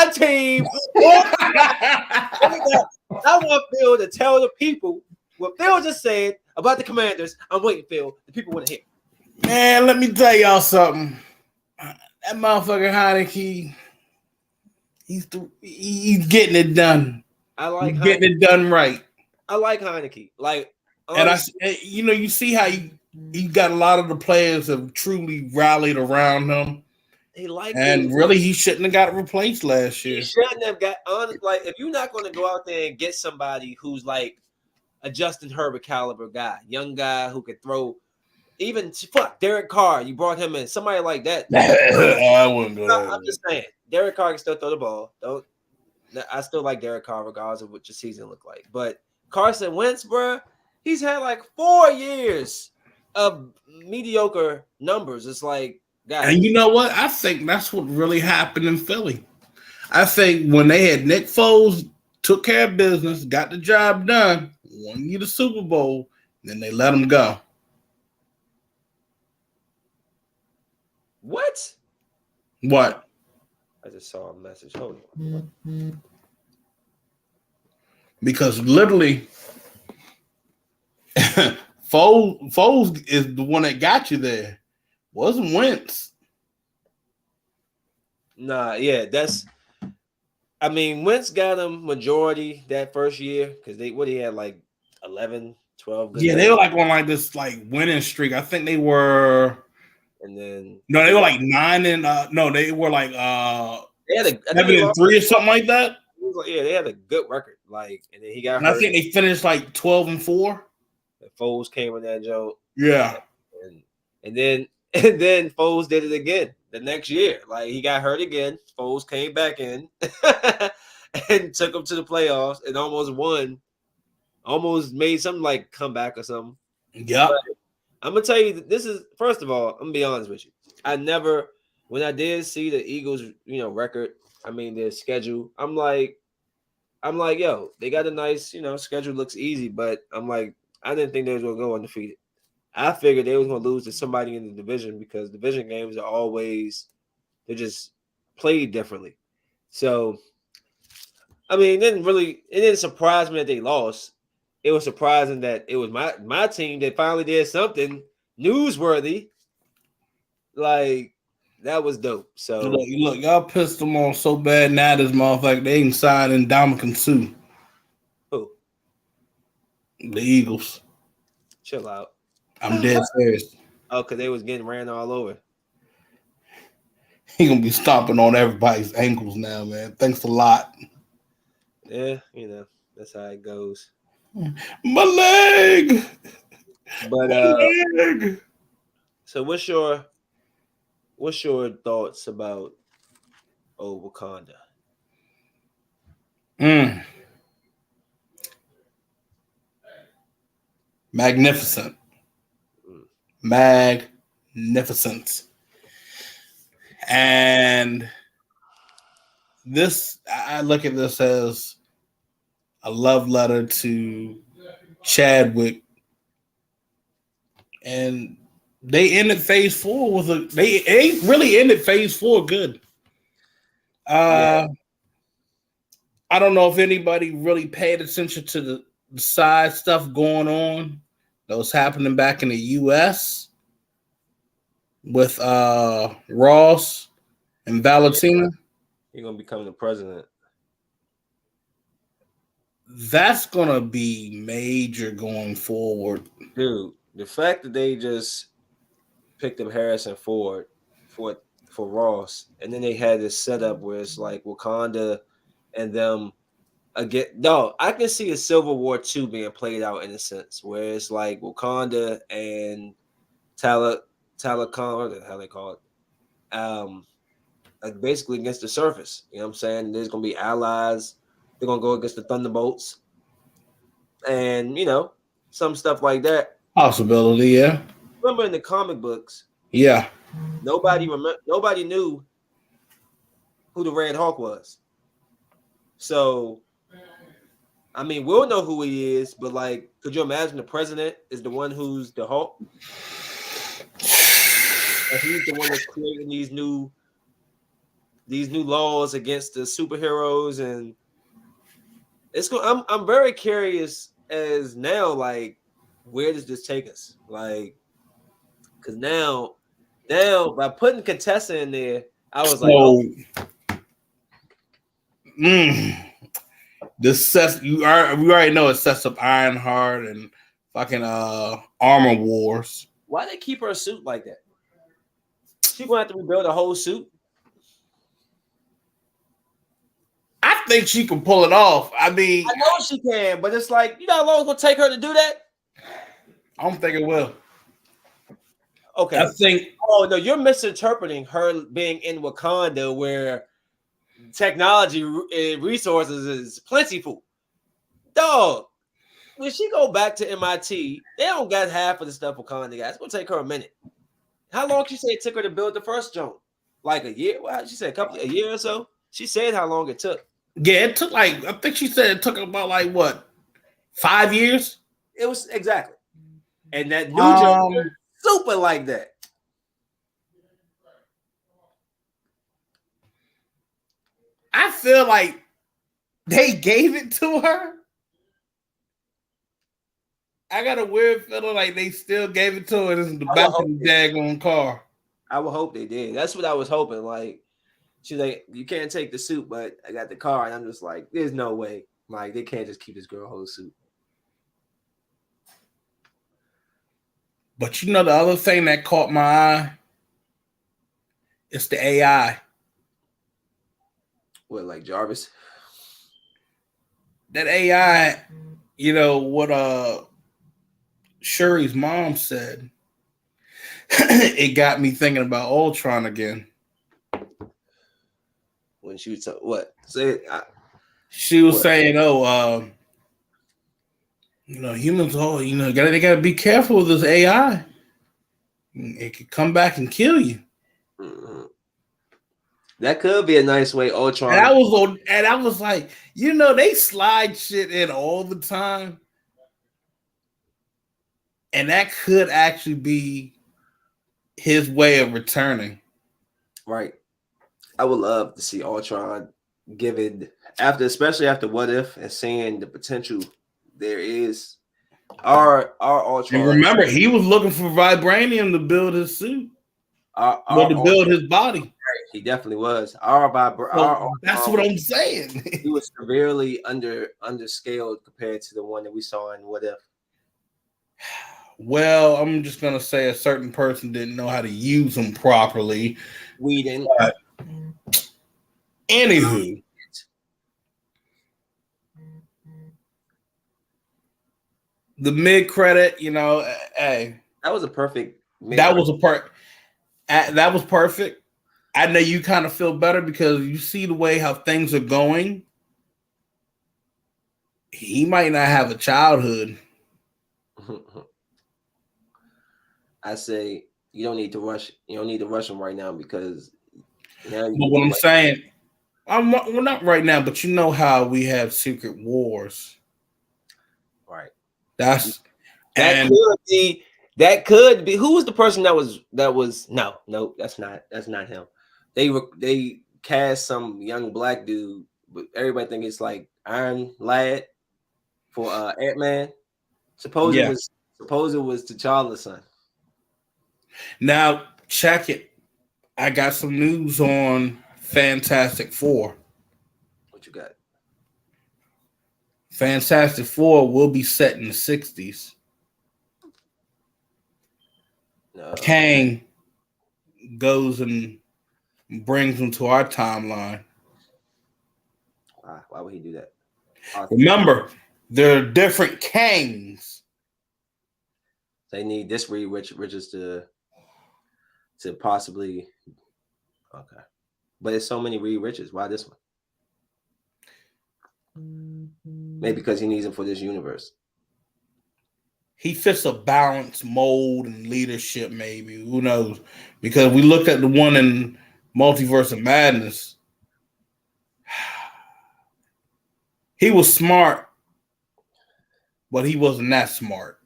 my team. I want Phil to tell the people what Phil just said about the Commanders. I'm waiting, Phil. The people want to hear. Man, let me tell y'all something. That motherfucker Heineke, he's getting it done. I like he's getting it done right. I like Heineke. Like, honestly, and you see how he got a lot of the players have truly rallied around him. Really, he shouldn't have got replaced last year. He shouldn't have got like if you're not going to go out there and get somebody who's like a Justin Herbert caliber guy, young guy who could throw. Even Derek Carr, you brought him in. Somebody like that. I wouldn't go. I'm just saying, Derek Carr can still throw the ball. I still like Derek Carr regardless of what your season looked like. But Carson Wentz, bro, he's had like 4 years of mediocre numbers. It's like, guys. And you know what? I think that's what really happened in Philly. I think when they had Nick Foles, took care of business, got the job done, won you the Super Bowl, then they let him go. What? I just saw a message. Hold on. Because literally, Foles is the one that got you there. Wasn't Wentz. Nah, yeah, Wentz got him majority that first year because they had like 11, 12 good games. They were like on like this like winning streak. I think they were. And then they were like 9 and they were like they had 7-3 or something like that. They had a good record. Like, and then he got hurt. I think they finished like 12-4. The Foles came in that joke. Yeah. And then Foles did it again the next year. Like, he got hurt again. Foles came back in and took him to the playoffs and almost won. Almost made something like comeback or something. Yeah. I'm gonna tell you, this is, first of all, I'm gonna be honest with you. When I did see the Eagles, record, their schedule, I'm like, yo, they got a nice, schedule looks easy, but I'm like, I didn't think they was gonna go undefeated. I figured they was gonna lose to somebody in the division because division games are always, they're just played differently. So, it didn't surprise me that they lost. It was surprising that it was my team that finally did something newsworthy. Like, that was dope. So look, y'all pissed them off so bad now. This motherfucker, they ain't signing Ndamukong Suh. Who? The Eagles. Chill out. I'm dead serious. Oh, because they was getting ran all over. He gonna be stomping on everybody's ankles now, man. Thanks a lot. Yeah, that's how it goes. My leg. But my leg. So what's your thoughts about Wakanda? Magnificent. Magnificent. And this, I look at this as a love letter to Chadwick, and they ended phase 4 they really ended phase 4 good. I don't know if anybody really paid attention to the side stuff going on that was happening back in the U.S. with Ross and Valentina. You're gonna become the president. That's gonna be major going forward, dude. The fact that they just picked up Harrison Ford for Ross, and then they had this setup where it's like Wakanda and them again. No, I can see a Civil War 2 being played out in a sense where it's like Wakanda and Talakon, what the hell they call it, basically against the surface. You know what I'm saying? There's gonna be allies. They're gonna go against the Thunderbolts, and some stuff like that. Possibility, yeah. Remember in the comic books? Yeah. Nobody knew who the Red Hawk was. So, we'll know who he is, but like, could you imagine the president is the one who's the Hawk? And he's the one that's creating these new these new laws against the superheroes, and it's going. I'm very curious as now, like, where does this take us? Like, because now by putting Contessa in there, I was like, oh, So, this sets we already know it sets up Ironheart and fucking Armor Wars. why they keep her suit like that? She gonna have to rebuild a whole suit. I think she can pull it off. I mean, I know she can, but it's like, you know how long it's gonna take her to do that? I don't think it will. Okay. I think. Oh no, you're misinterpreting her being in Wakanda, where technology resources is plentiful. Dog, when she go back to MIT, they don't got half of the stuff Wakanda got. It's gonna take her a minute. How long she say it took her to build the first jump? Like a year? Well, she said a year or so. She said how long it took. Yeah, it took like I think she said it took about like what 5 years. It was exactly, and that new jump was super like that. I feel like they gave it to her. I got a weird feeling like they still gave it to her in the back of the daggone car. I would hope they did. That's what I was hoping. Like, she's like, you can't take the suit, but I got the car. And I'm just like, there's no way. Like, they can't just keep this girl whole suit. But you know the other thing that caught my eye? It's the AI. What, like Jarvis? That AI, you know, what Shuri's mom said, it got me thinking about Ultron again. When she was what? Say she was saying, "Oh, you know, humans. Oh, you know, they gotta be careful with this AI. It could come back and kill you." Mm-hmm. That could be a nice way Ultron. And I was like, you know, they slide shit in all the time, and that could actually be his way of returning. Right. I would love to see Ultron given especially after What If and seeing the potential there is. Our Ultron. And remember, he was looking for vibranium to build his suit. To build his body. He definitely was. That's what I'm saying. He was severely underscaled compared to the one that we saw in What If. Well, I'm just gonna say a certain person didn't know how to use them properly. We didn't. Anywho, the mid credit, you know, hey, that was a perfect. That was perfect. I know you kind of feel better because you see the way how things are going. He might not have a childhood. I say you don't need to rush. You don't need to rush him right now because. But what I'm saying, well, not right now, but you know how we have secret wars, right? That could be. Who was the person that was? No, that's not him. They cast some young black dude, but everybody think it's like Iron Lad for Ant-Man. Suppose it was T'Challa's son. Now check it. I got some news on Fantastic Four. What you got? Fantastic Four will be set in the 60s. No. Kang goes and brings them to our timeline. Why would he do that? Remember, there are different Kangs. They need this Reed Richards to possibly. Okay, but there's so many Reed Richards. Why this one? Maybe because he needs him for this universe. He fits a balanced mold and leadership, maybe. Who knows? Because we looked at the one in Multiverse of Madness. He was smart, but he wasn't that smart.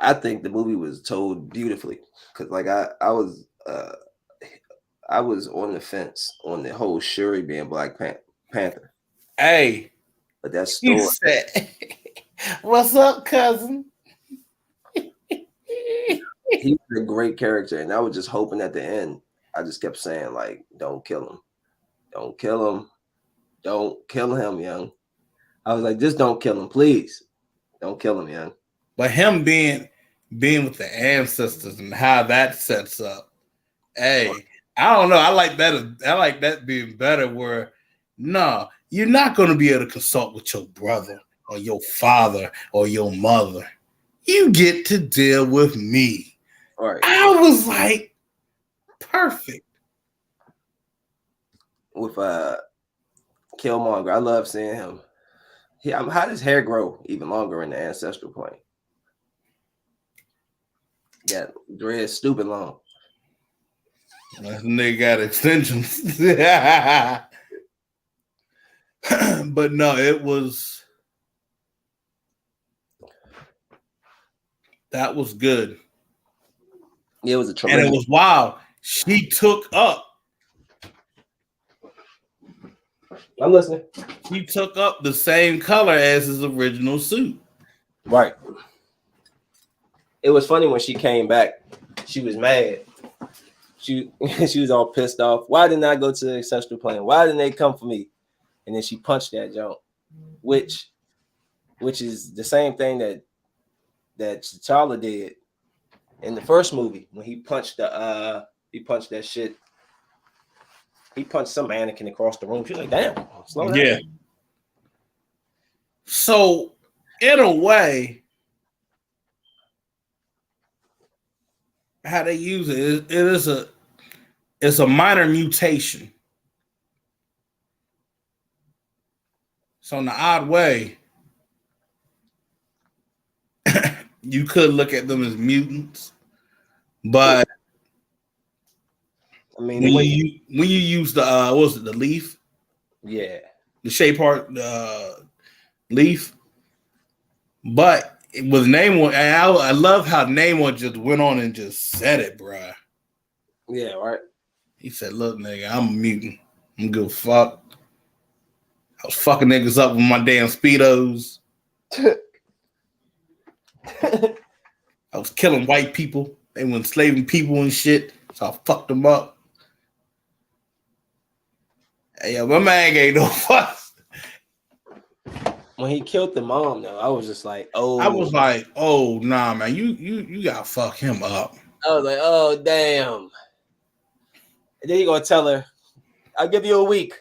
I think the movie was told beautifully because, like, I was on the fence on the whole Shuri being Panther, Hey, but that he story, said, "What's up, cousin?" he was a great character, and I was just hoping at the end. I just kept saying, like, don't kill him, don't kill him, don't kill him, young. I was like, just don't kill him, please, don't kill him, young. But him being with the ancestors and how that sets up. Hey, I don't know. I like that. I like that being better. Where no, you're not going to be able to consult with your brother or your father or your mother. You get to deal with me. All right, I was like, perfect. with Killmonger, I love seeing him. How does hair grow even longer in the ancestral plane? Got dread stupid long. That nigga got extensions. But no, that was good. Yeah, it was a And it tremendous. was wild. She took up I'm listening. He took up the same color as his original suit. Right. It was funny when she came back. She was mad. She she was all pissed off. Why didn't I go to the ancestral plane? Why didn't they come for me? And then she punched that junk, which is the same thing that T'Challa did in the first movie when he punched that shit. He punched some mannequin across the room. She's like, damn, slow down. Yeah. So, in a way, how they use it's a minor mutation. So in the odd way, you could look at them as mutants, but I mean, when you use the what was it, the leaf, yeah, the shape part, leaf, but with Namor, I love how Namor just went on and just said it, bruh. yeah, right. He said, "Look, nigga, I'm a mutant. I'm good fuck. I was fucking niggas up with my damn speedos. I was killing white people. They were enslaving people and shit. So I fucked them up. Hey, yo, my man ain't no fuck." When he killed the mom, though, I was just like, oh. I was like, "Oh nah, man, you gotta fuck him up." I was like, oh damn. And then he gonna tell her, I'll give you a week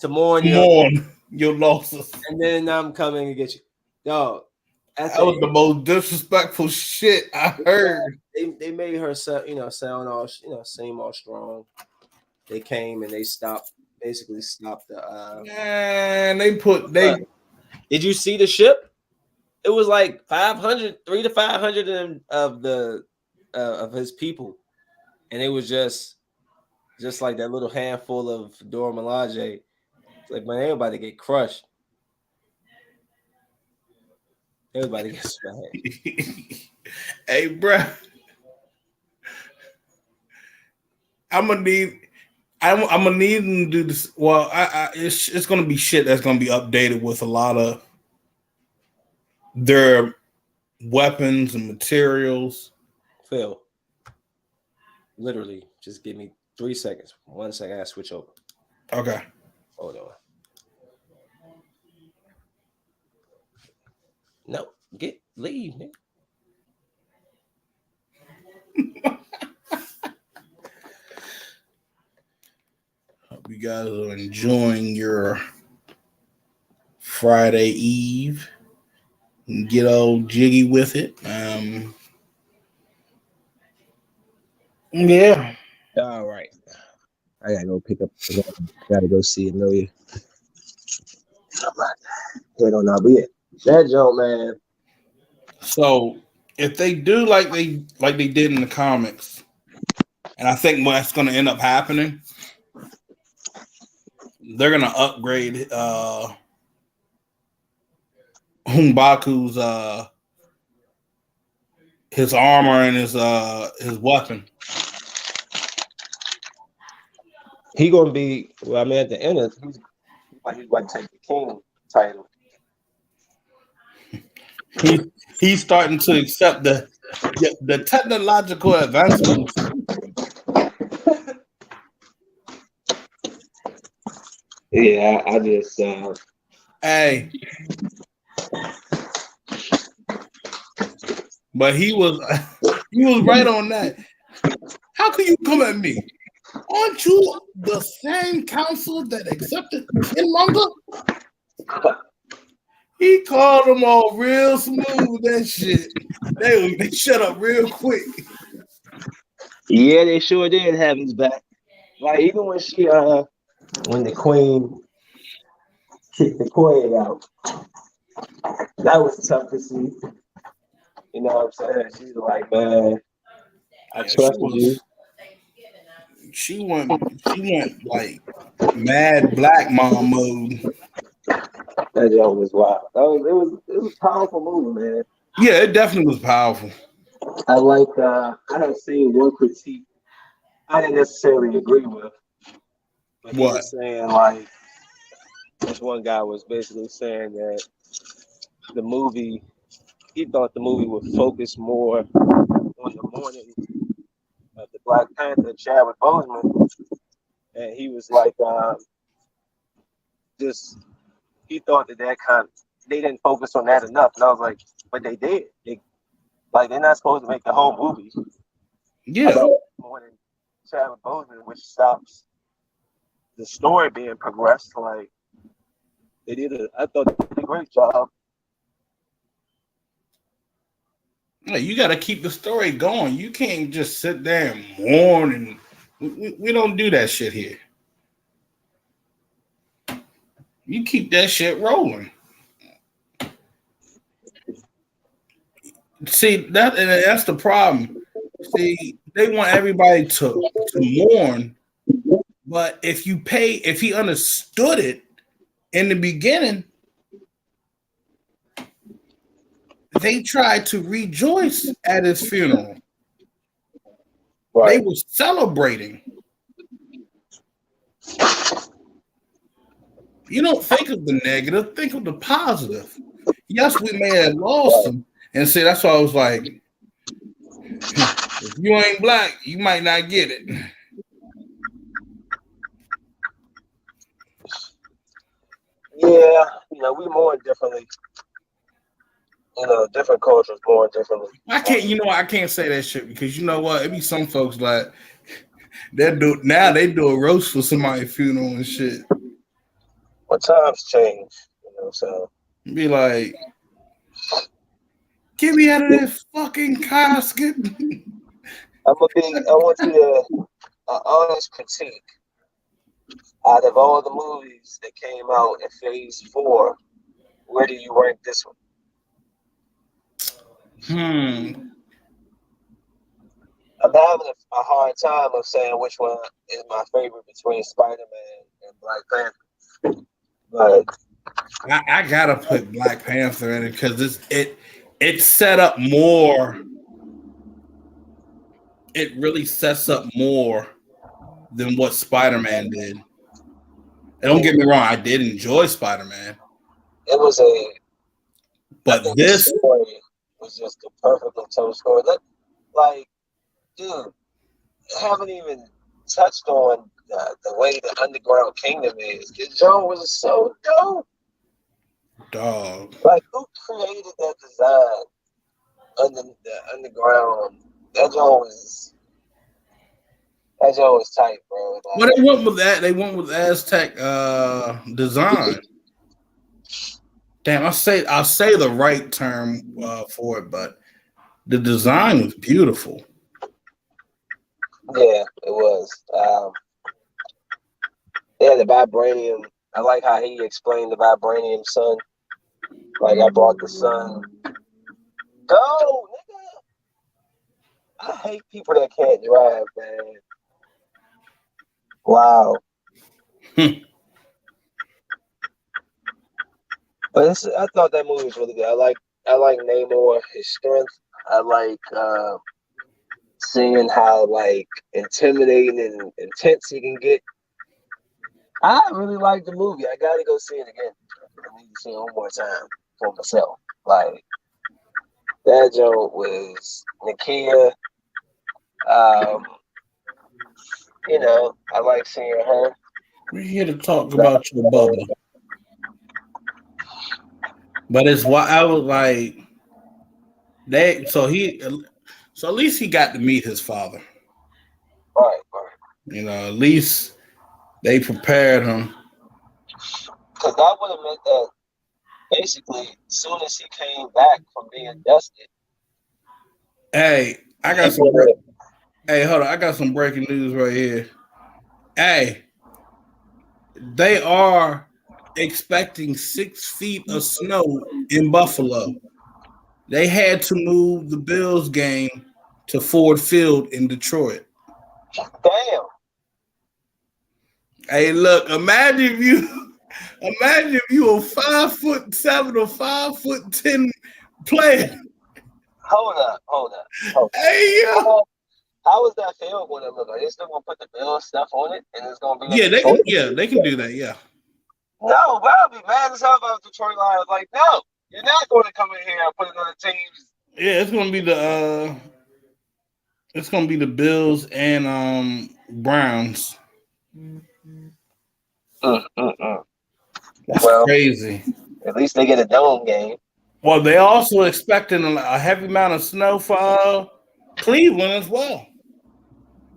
to mourn your losses. and then I'm coming to get you. Dog. That was the most disrespectful shit I heard. They made her sound all seem all strong. They came and they basically stopped the Man, did you see the ship? It was like 300 to 500 of his people. And it was just like that little handful of Dora Milaje. It's like, man, everybody get crushed. Everybody gets smashed. Hey, bro, I'm gonna need them to do this. Well, it's gonna be shit that's gonna be updated with a lot of their weapons and materials. Phil, literally, just give me 3 seconds. 1 second, I switch over. Okay. Hold on. No, leave, nigga. Hope you guys are enjoying your Friday Eve. Get all jiggy with it. Yeah. All right. I gotta go pick up. Gotta go see Amelia. Head on out, but yeah, that joke, man. So if they do like they did in the comics, and I think what's going to end up happening, they're going to upgrade Humbaku's his armor and his weapon. He gonna be. Well, I mean, at the end of he's about to take the king title. He's starting to accept the technological advancements. Yeah, I just. Hey, but he was right on that. How can you come at me? Aren't you the same council that accepted Killmonger? He called them all real smooth with that shit. They shut up real quick. Yeah, they sure did have his back. Like even when when the queen kicked the queen out, that was tough to see. You know what I'm saying? She's like, man, I trusted you. She went like mad black mom mode. That joke was wild. It was a powerful movie, man. Yeah, it definitely was powerful. I have seen one critique I didn't necessarily agree with, but he was saying like this one guy was basically saying that the movie he thought the movie would focus more on the morning of the Black Panther, Chadwick Boseman, and he was like, just he thought that kind of they didn't focus on that enough, and I was like, but they did. They're not supposed to make the whole movie. Yeah. About morning Chadwick Boseman, which stops the story being progressed. Like I thought they did a great job. You got to keep the story going. You can't just sit there and mourn, and we don't do that shit here. You keep that shit rolling. See, that's the problem. See, they want everybody to mourn, but if he understood it in the beginning, they tried to rejoice at his funeral. Right. They were celebrating. You don't think of the negative, think of the positive. Yes, we may have lost him. And see, that's why I was like, if you ain't black, you might not get it. Yeah, we mourn differently. Different cultures mourn differently. I can't say that shit because you know what? It be some folks like they do a roast for somebody's funeral and shit. Well, times change, so be like, get me out of this fucking casket. I want you to an honest critique. Out of all the movies that came out in Phase 4, where do you rank this one? I'm having a hard time of saying which one is my favorite between Spider-Man and Black Panther. But I gotta put Black Panther in it because it set up more. It really sets up more than what Spider-Man did. And don't get me wrong, I did enjoy Spider-Man. It was but this story was just a perfectly told story. Like, dude, I haven't even touched on the way the Underground Kingdom is. The joint was so dope. Dog. Like, who created that design under the underground? That joint was tight, bro. Like, well, they went with that. They went with Aztec design. Damn, I'll say the right term for it, but the design was beautiful. Yeah, it was. The vibranium. I like how he explained the vibranium sun. Like, I brought the sun. Go, nigga! I hate people that can't drive, man. Wow. But I thought that movie was really good. I like Namor, his strength. I like seeing how like intimidating and intense he can get. I really like the movie. I gotta go see it again. I need to see it one more time for myself. Like that joke was Nakia. Um, I like seeing her. We're here to talk about your Bubba. But it's what I was like. So at least he got to meet his father. Right. At least they prepared him. Because that would have meant that basically, as soon as he came back from being dusted. Hey, hold on. I got some breaking news right here. Hey, they are expecting 6 feet of snow in Buffalo. They had to move the Bills game to Ford Field in Detroit. Damn. Hey, look, imagine if you a 5'7" or 5'10" player. Hold up. Hey, yo. How is that field going to look? Are they still going to put the Bills stuff on it, and it's going to be Yeah, Detroit? they can do that. Yeah. No, but I'll be mad as hell about Detroit Lions. Like, no, you're not going to come in here and put another team's. Yeah, it's gonna be the Bills and Browns. That's crazy. At least they get a dome game. Well, they also expecting a heavy amount of snow for Cleveland as well.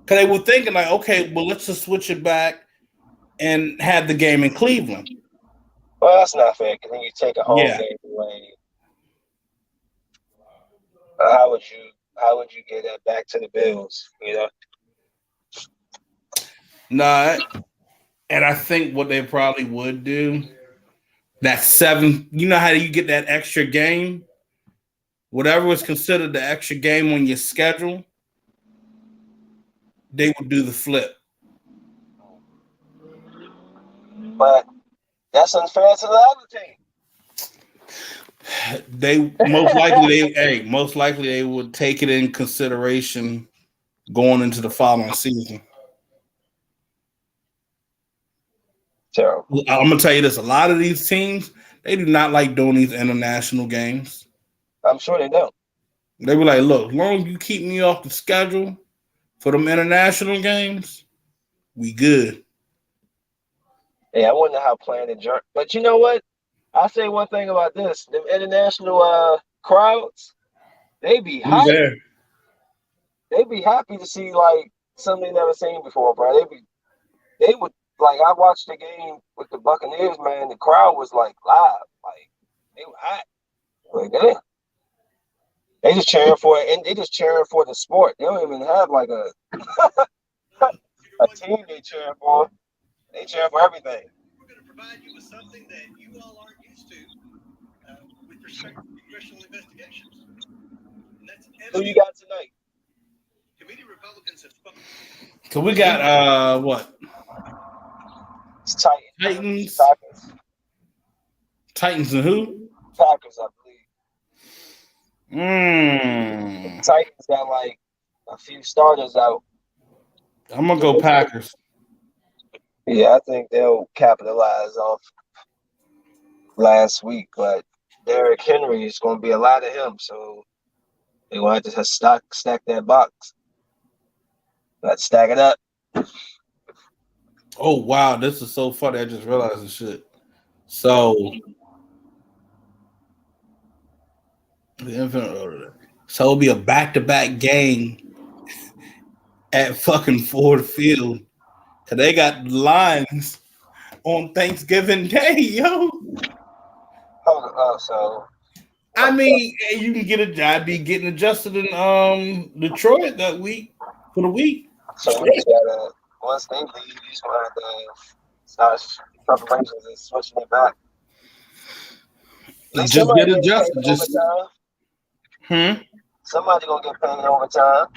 Because they were thinking like, okay, well, let's just switch it back and have the game in Cleveland. Well, that's not fair. Because then you take a home game away. How would you get that back to the Bills? Nah, and I think what they probably would do, that 7, you know how you get that extra game? Whatever was considered the extra game on your schedule, they would do the flip. But that's unfair to the other team. They most likely they would take it in consideration going into the following season. Terrible. I'm gonna tell you this: a lot of these teams, they do not like doing these international games. I'm sure they don't. They be like, "Look, as long as you keep me off the schedule for them international games, we good." Yeah, I wonder how playing the jerk. But you know what? I'll say one thing about this: them international crowds, they be hyped. They be happy to see like something they never seen before, bro. They would like. I watched the game with the Buccaneers, man. The crowd was like live, like they were hot. Like damn. They just cheering for it, and they just cheering for the sport. They don't even have like a team they cheering for. They cheering for everything. We're going to provide you with something that you all aren't used to with respect to congressional investigations. And that's who you got tonight? Committee Republicans have spoken. So we got what? It's Titans. Titans and who? Packers, I believe. Titans got like a few starters out. I'm gonna go Packers. Yeah, I think they'll capitalize off last week, but Derrick Henry is going to be a lot of him, so they want to stack that box. Let's stack it up. Oh wow, this is so funny! I just realized this shit. So it'll be a back-to-back game at fucking Ford Field. Cause they got lines on Thanksgiving Day, yo. So I mean, you can get a job, be getting adjusted in Detroit that week for the week. So we just gotta once they leave, you just gonna have to start preparations and switching it back. Just get adjusted. Just Somebody gonna get paid overtime.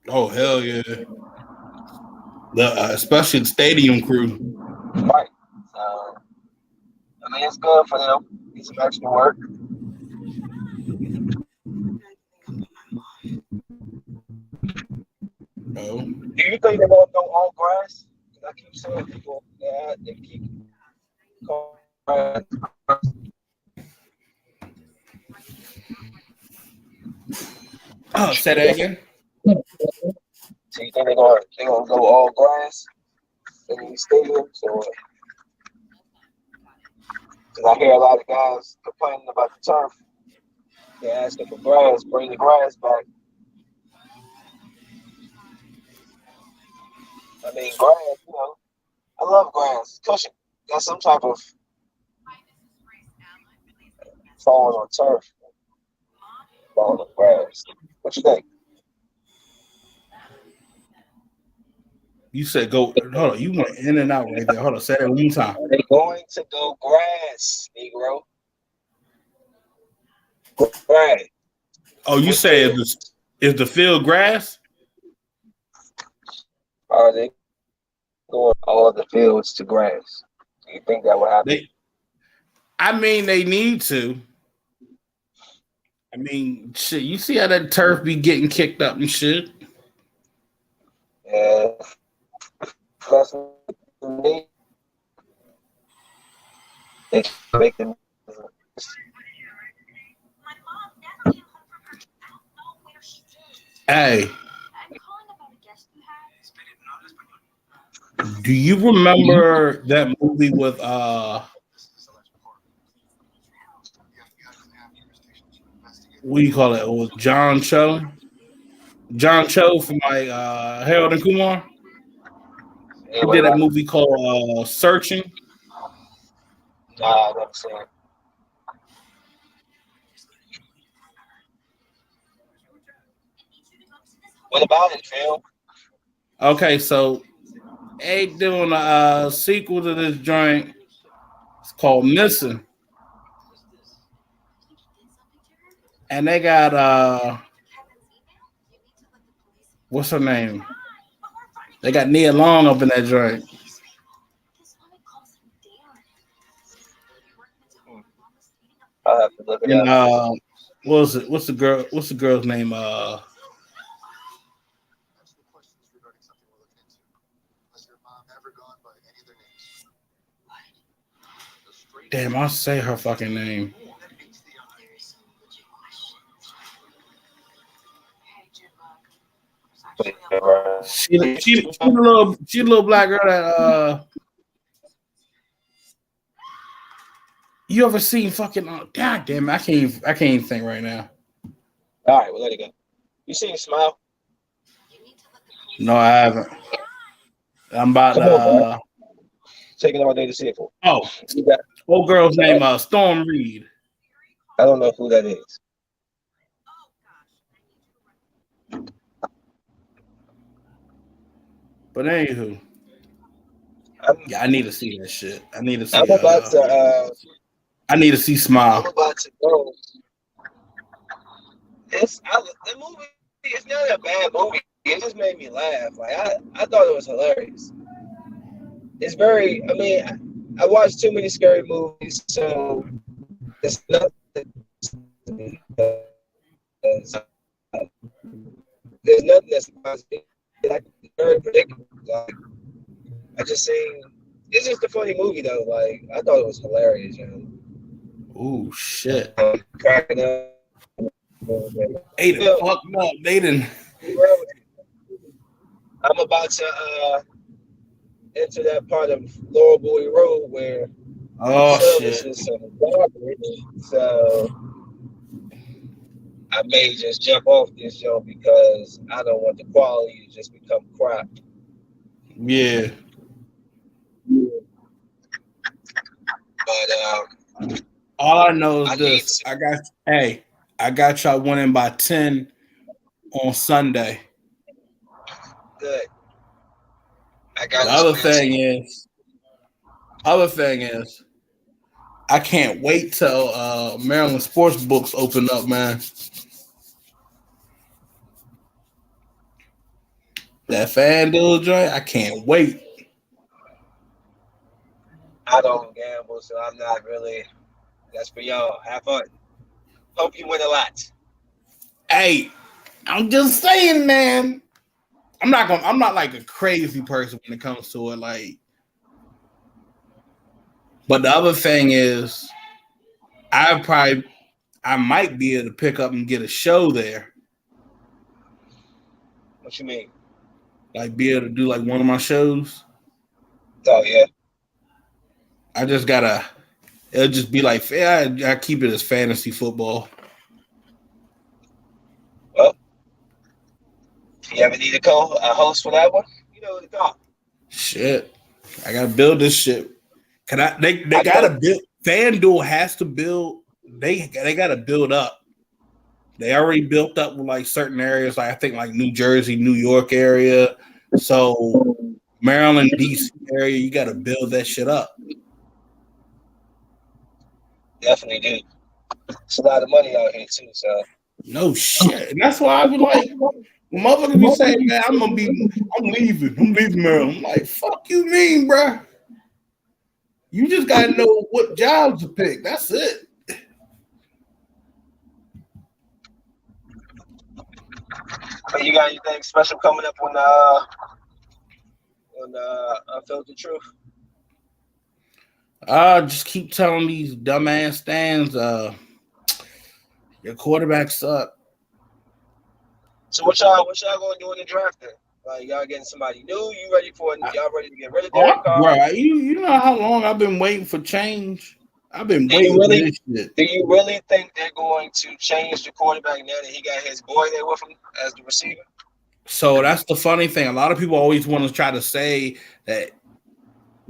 Oh hell yeah! Especially the stadium crew. Right. So I mean, it's good for them. Get some extra work. Oh. Do you think they're gonna go all grass? 'Cause I keep seeing people they keep calling grass. Oh, say that again. So you think they're gonna go all grass in these stadiums, or because I hear a lot of guys complaining about the turf. They're asking for grass, bring the grass back. I mean, grass, I love grass. Cushion. Got some type of falling on turf, falling on grass. What you think? You said go. Hold on. You went in and out right there. Hold on. Say that one more time. They're going to go grass, Negro. Grass. Oh, you say is the field grass? Are they going all the fields to grass? Do you think that will happen? I mean, they need to. I mean, shit. You see how that turf be getting kicked up and shit? Yeah. That's me. They make them. Hey, do you remember that movie with what do you call it? It was John Cho. John Cho from like Harold and Kumar. He did a movie called Searching. Nah, I never seen it. What about it, Phil? Okay, so they doing a sequel to this joint. It's called Missing. And they got what's her name? They got Nia Long up in that joint. I'll have to look it And up. what was it? What's the girl's name? Damn, I'll say her fucking name. She a little black girl that you ever seen fucking God damn it, I can't even think right now. All right, we'll let it go. You seen Smile? No, I haven't. I'm about Come on, bro. Taking all day to see it for. Oh, old girl's name Storm Reed. I don't know who that is. But anywho, I need to see that shit. I need to see. I'm about to. I need to see Smile. I'm about to go. The movie. It's not a bad movie. It just made me laugh. Like I thought it was hilarious. It's very. I mean, I watched too many scary movies, so it's nothing. There's nothing that's like very predictable. Like I just seen. It's just a funny movie though. Like I thought it was hilarious. Ooh shit! Cracking up. They done fucked up. They didn't. I'm about to enter that part of Laurel Bowie Road where shit. is some garbage. So I may just jump off this show because I don't want the quality to just become crap. Yeah. But all I know is this. I got y'all winning by 10 on Sunday. Good. The other thing is, I can't wait till Maryland sports books open up, man. That FanDuel joint, I can't wait. I don't gamble, so I'm not really. That's for y'all. Have fun. Hope you win a lot. Hey, I'm just saying, man. I'm not like a crazy person when it comes to it. Like, but the other thing is, I might be able to pick up and get a show there. What you mean? Like, be able to do like one of my shows. Oh yeah. I just gotta. It'll just be like, I keep it as fantasy football. Well, if you ever need a host for that one, you know the call. Shit, I gotta build this shit. Can I? They gotta build. FanDuel has to build. They gotta build up. They already built up with like certain areas, like I think like New Jersey, New York area. So Maryland, DC area, you gotta build that shit up. Definitely do. It's a lot of money out here too. So No shit. And that's why I be like, when motherfuckers be saying, man, I'm leaving Maryland. I'm like, fuck you mean, bro? You just gotta know what jobs to pick. That's it. but you got anything special coming up on Unfiltered Truth? Just keep telling these dumbass stands, your quarterback suck. So what y'all gonna do in the draft then? Like y'all getting somebody new? Y'all ready to get rid of Derek Carr? Bro, you know how long I've been waiting for change? I've been waiting for this shit. Do you really think they're going to change the quarterback now that he got his boy there with him as the receiver? So that's the funny thing. A lot of people always want to try to say that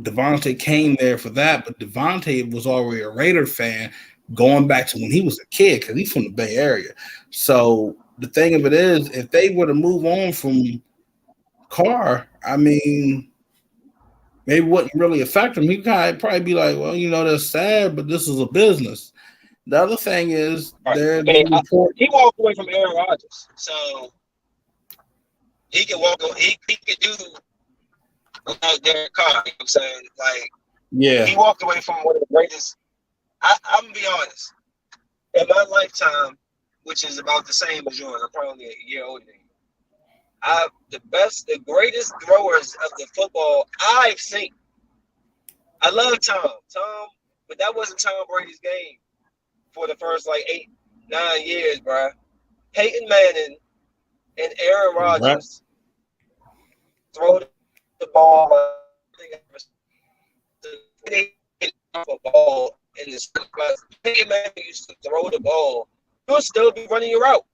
Devontae came there for that, but Devontae was already a Raider fan going back to when he was a kid because he's from the Bay Area. So the thing of it is, if they were to move on from Carr, I mean, maybe wouldn't really affect him. He'd probably be like, well, you know, that's sad, but this is a business. The other thing is, he walked away from Aaron Rodgers, so he can walk. He can do without Derek Carr. You know what I'm saying? Like, yeah, he walked away from one of the greatest. I'm gonna be honest. In my lifetime, which is about the same as yours, I'm probably a year older than you. The greatest throwers of the football I've seen. I love Tom, but that wasn't Tom Brady's game for the first like 8-9 years, bro. Peyton Manning and Aaron Rodgers throw the ball. They off a ball in the Peyton Manning used to throw the ball. You'll still be running your route.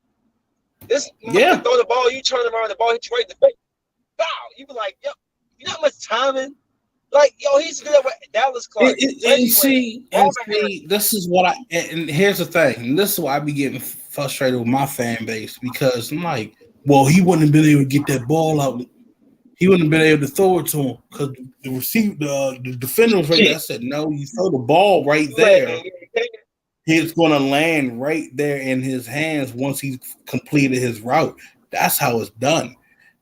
This throw the ball, you turn around, the ball hits you right in the face. Wow, you be like, yo, you know how much timing? Like, yo, he's good at Dallas Clark. And see, this is what and here's the thing, and this is why I be getting frustrated with my fan base because I'm like, well, he wouldn't have been able to get that ball out. He wouldn't have been able to throw it to him because the defender was right there. I said, no, you throw the ball right there. It's going to land right there in his hands once he's completed his route. That's how it's done.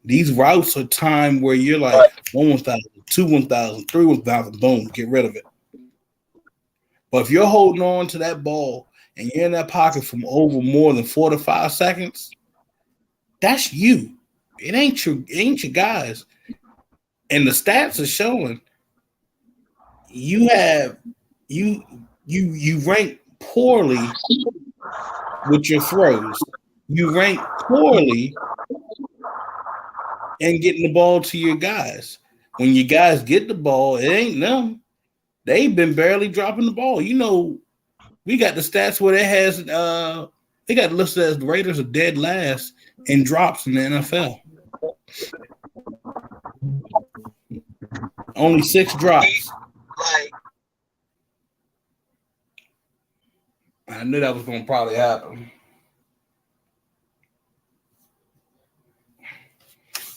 These routes are timed where you're like 1,000, 2 1,000, 3 1,000, boom, get rid of it. But if you're holding on to that ball and you're in that pocket from over more than 4 to 5 seconds, that's you. It ain't your guys. And the stats are showing you rank poorly with your throws. You rank poorly in getting the ball to your guys. When your guys get the ball, it ain't them. They've been barely dropping the ball. You know, we got the stats where they got listed as the Raiders are dead last in drops in the NFL. Only 6 drops. I knew that was going to probably happen.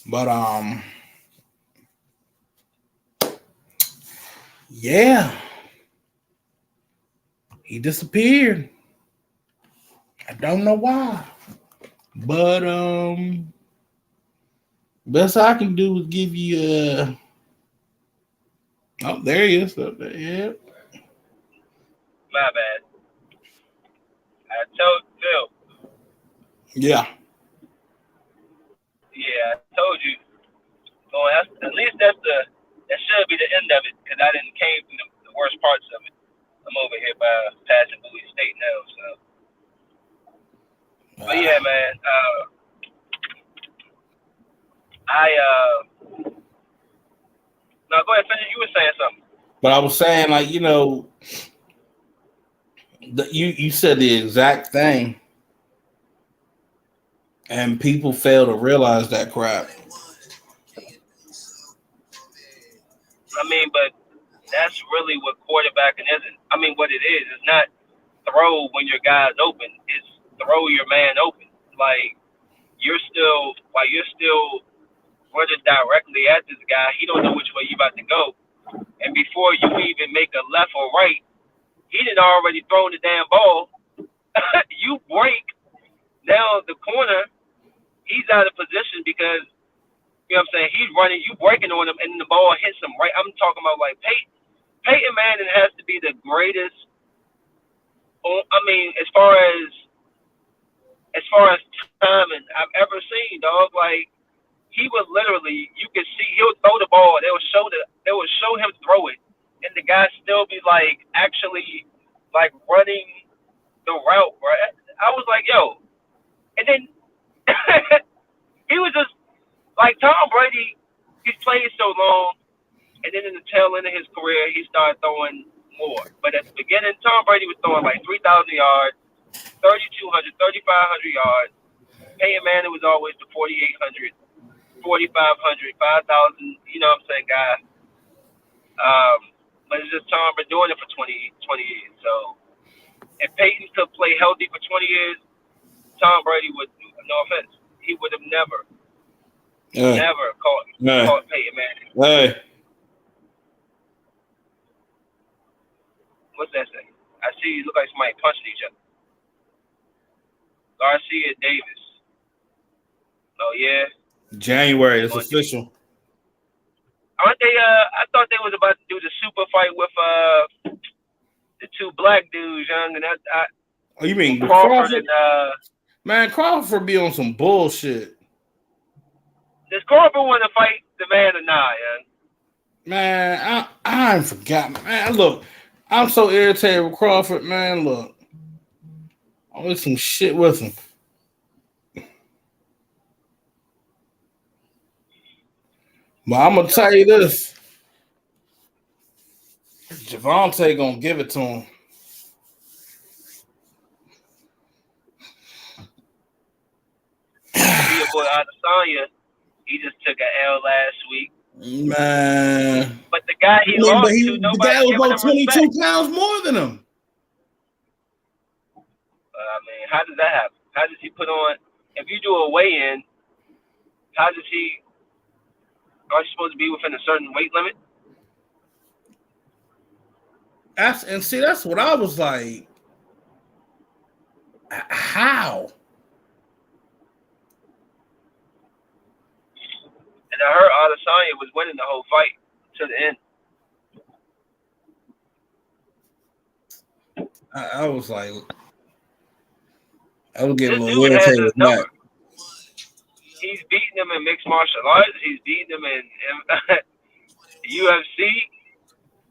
But yeah, he disappeared. I don't know why, but best I can do is give you oh, there he is. Yeah. My bad. I told Phil. Yeah. Yeah, I told you. at least that should be the end of it because I didn't came from the worst parts of it. I'm over here by passing Bowie State now, so. But yeah, man. No, go ahead, finish. You were saying something. But I was saying, like, you know, you said the exact thing, and people fail to realize that crap. I mean, but that's really what quarterbacking isn't. I mean, what it is, it's not throw when your guy's open. It's throw your man open. Like you're still running directly at this guy. He don't know which way you about to go, and before you even make a left or right, he done already thrown the damn ball. You break. Now the corner, he's out of position because you know what I'm saying. He's running, you breaking on him, and the ball hits him right. I'm talking about like Peyton Manning has to be the greatest. I mean, as far as timing I've ever seen, dog. Like he would literally, you could see he'll throw the ball. They will show him throw it, and the guy still be like actually like running the route, right? I was like, yo, and then he was just like Tom Brady. He's played so long, and then in the tail end of his career, he started throwing more. But at the beginning, Tom Brady was throwing like 3,000 yards, 3,200, 3,500 yards. Peyton Manning was always the 4,800, 4,500, 5,000. You know what I'm saying, guy. But it's just Tom been doing it for 20 years. So if Peyton could play healthy for 20 years, Tom Brady would. No offense, he would have never caught Peyton Manning. Hey. What's that say? I see you look like somebody punching each other. Garcia Davis. Oh yeah. January, it's official. Aren't they? I thought they was about to do the super fight with the two black dudes, young, and Oh, you mean Crawford and man, Crawford be on some bullshit. Does Crawford want to fight the man or not, young? Man, I ain't forgot. Man, look, I'm so irritated with Crawford, man. Look, always some shit with him. But I'm gonna tell you this: Javante gonna give it to him. Your boy Adesanya, he just took an L last week. Man, but the guy he lost to, nobody the guy was giving him about 22 respect. pounds more than him. I mean, how does that happen? How does he put on? If you do a weigh-in, how does he? Are you supposed to be within a certain weight limit? That's what I was like. How? And I heard Adesanya was winning the whole fight to the end. I was like, I was getting This a little dude has irritated his with number. that. He's beating him in mixed martial arts. He's beating him in UFC.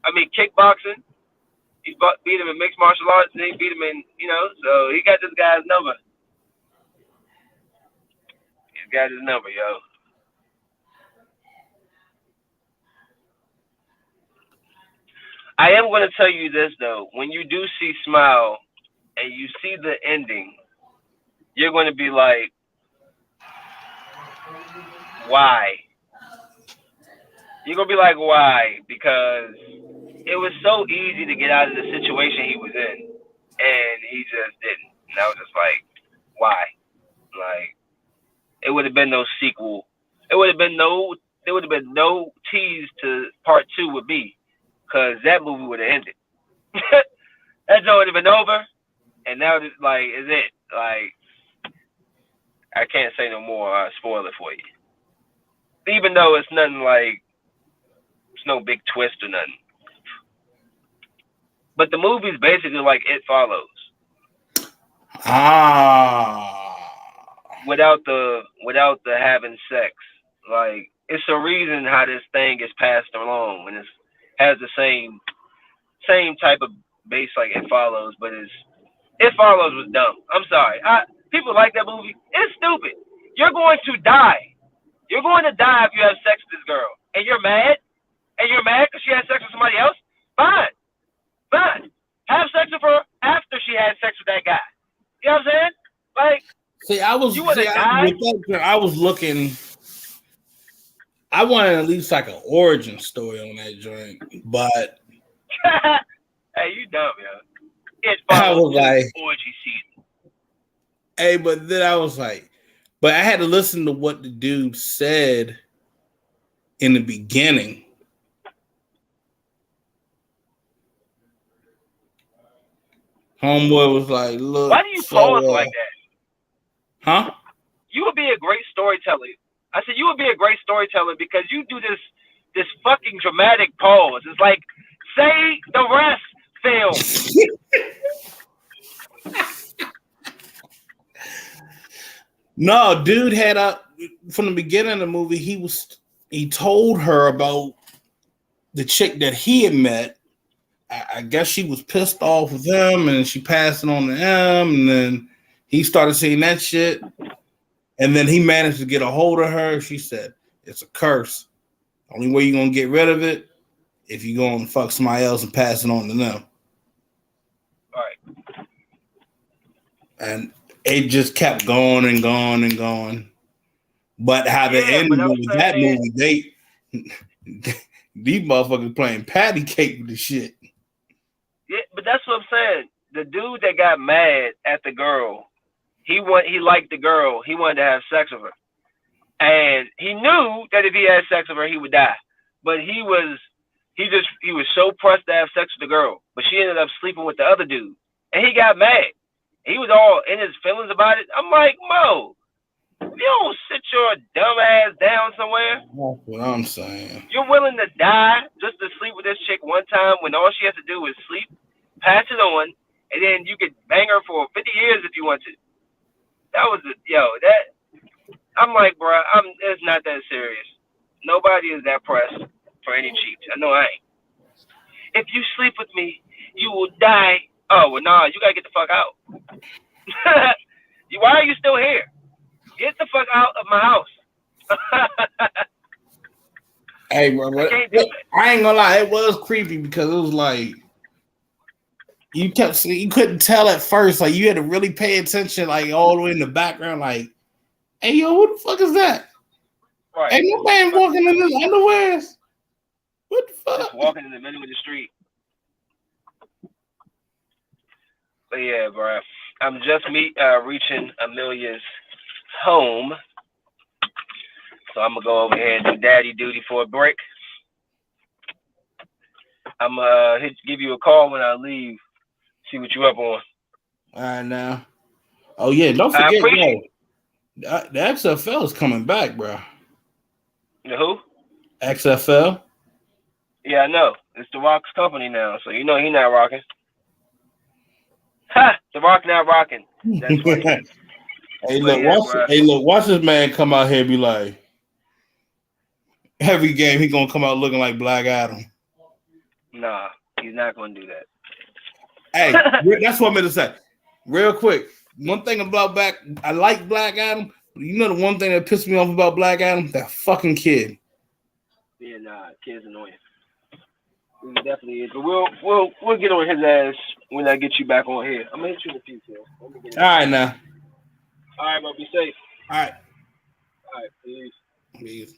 I mean, kickboxing. He's beat him in mixed martial arts, and he beat him in, so he got this guy's number. He's got his number, yo. I am going to tell you this, though. When you do see Smile and you see the ending, you're going to be like, why? You're going to be like, why? Because it was so easy to get out of the situation he was in, and he just didn't. And I was just like, why? Like, it would have been no sequel. There would have been no tease to part 2 with me, because that movie would have ended. That joint would have been over, and now it's like, is it? Like, I can't say no more. I'll spoil it for you. Even though it's nothing like, it's no big twist or nothing. But the movie's basically like It Follows. Ah. Without the having sex. Like, it's a reason how this thing gets passed along, and it has the same type of base like It Follows, but It Follows was dumb. I'm sorry. People like that movie. It's stupid. You're going to die. You're going to die if you have sex with this girl, and you're mad, because she had sex with somebody else. Fine. Have sex with her after she had sex with that guy. You know what I'm saying? Like, I was looking. I wanted at least like an origin story on that joint, but hey, you dumb, yo. It I was like, orgy season. Hey, but then I was like, but I had to listen to what the dude said in the beginning. Homeboy was like, look. Why do you pause like that? Huh? You would be a great storyteller. I said you would be a great storyteller because you do this fucking dramatic pause. It's like, say the rest, Phil. No, dude had from the beginning of the movie, he told her about the chick that he had met. I guess she was pissed off with him and she passed it on to him, and then he started seeing that shit. And then he managed to get a hold of her. She said, it's a curse. Only way you're going to get rid of it if you go and fuck somebody else and pass it on to them. All right. And it just kept going and going and going. But how the end of that movie, these motherfuckers playing patty cake with the shit. Yeah, but that's what I'm saying. The dude that got mad at the girl, he liked the girl. He wanted to have sex with her. And he knew that if he had sex with her, he would die. But he was so pressed to have sex with the girl. But she ended up sleeping with the other dude. And he got mad. He was all in his feelings about it. I'm like, Mo, you don't sit your dumb ass down somewhere. That's what I'm saying. You're willing to die just to sleep with this chick one time when all she has to do is sleep, pass it on, and then you could bang her for 50 years if you want to. That was I'm like, bro, it's not that serious. Nobody is that pressed for any cheats. I know I ain't. If you sleep with me, you will die. Oh, well, nah, you gotta get the fuck out. Why are you still here? Get the fuck out of my house. Hey, bro, I ain't gonna lie, it was creepy because it was like you couldn't tell at first, like you had to really pay attention, like all the way in the background, like, hey, yo, who the fuck is that? Right. Ain't no man walking in his underwears. What the fuck? Just walking in the middle of the street. But yeah, bro, I'm just reaching Amelia's home, so I'm gonna go over here and do daddy duty for a break. I'm give you a call when I leave. See what you up on. All right, now. Oh yeah, don't forget, bro. The XFL is coming back, bro. The who? XFL. Yeah, I know. It's The Rock's company now, so you know he's not rocking. Ha! The Rock not rocking. That's funny. Watch this man come out here and be like, every game he gonna come out looking like Black Adam. Nah, he's not gonna do that. Hey, that's what I'm gonna say. Real quick, one thing about I like Black Adam. You know the one thing that pissed me off about Black Adam? That fucking kid. Yeah, nah, kid's annoying. He definitely is. But we'll get on his ass when I get you back on here. I'm gonna hit you in a few, Phil. All right, now. All right, bro. Be safe. All right. All right, peace. Peace.